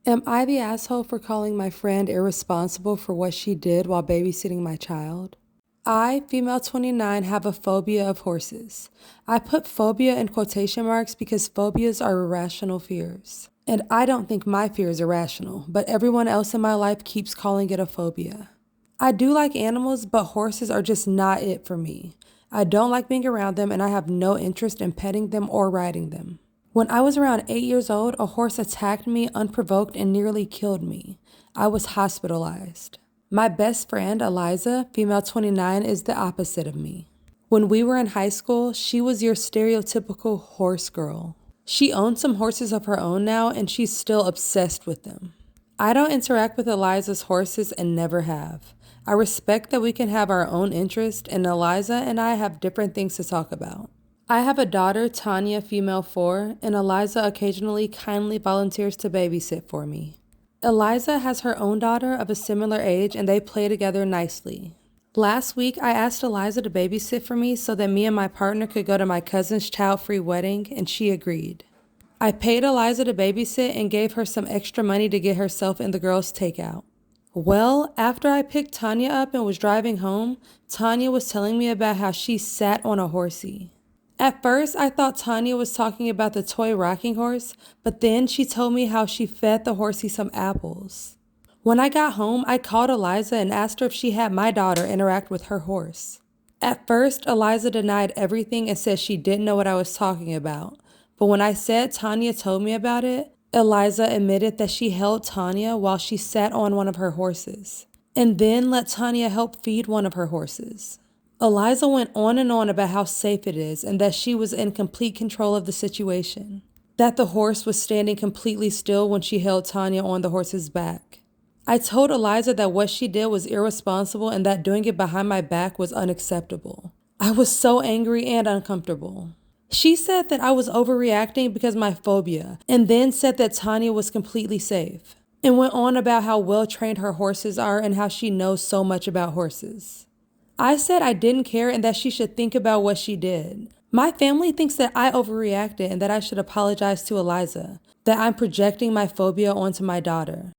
Am I the asshole for calling my friend irresponsible for what she did while babysitting my child? I, female 29, have a phobia of horses. I put phobia in quotation marks because phobias are irrational fears. And I don't think my fear is irrational, but everyone else in my life keeps calling it a phobia. I do like animals, but horses are just not it for me. I don't like being around them, and I have no interest in petting them or riding them. When I was around 8 years old, a horse attacked me unprovoked and nearly killed me. I was hospitalized. My best friend, Eliza, female 29, is the opposite of me. When we were in high school, she was your stereotypical horse girl. She owns some horses of her own now, and she's still obsessed with them. I don't interact with Eliza's horses and never have. I respect that we can have our own interest, and Eliza and I have different things to talk about. I have a daughter, Tanya, female 4, and Eliza occasionally kindly volunteers to babysit for me. Eliza has her own daughter of a similar age, and they play together nicely. Last week, I asked Eliza to babysit for me so that me and my partner could go to my cousin's child-free wedding, and she agreed. I paid Eliza to babysit and gave her some extra money to get herself and the girls takeout. Well, after I picked Tanya up and was driving home, Tanya was telling me about how she sat on a horsey. At first, I thought Tanya was talking about the toy rocking horse, but then she told me how she fed the horsey some apples. When I got home, I called Eliza and asked her if she had my daughter interact with her horse. At first, Eliza denied everything and said she didn't know what I was talking about. But when I said Tanya told me about it, Eliza admitted that she held Tanya while she sat on one of her horses, and then let Tanya help feed one of her horses. Eliza went on and on about how safe it is and that she was in complete control of the situation, that the horse was standing completely still when she held Tanya on the horse's back. I told Eliza that what she did was irresponsible and that doing it behind my back was unacceptable. I was so angry and uncomfortable. She said that I was overreacting because of my phobia, and then said that Tanya was completely safe, and went on about how well-trained her horses are and how she knows so much about horses. I said I didn't care and that she should think about what she did. My family thinks that I overreacted and that I should apologize to Eliza, that I'm projecting my phobia onto my daughter.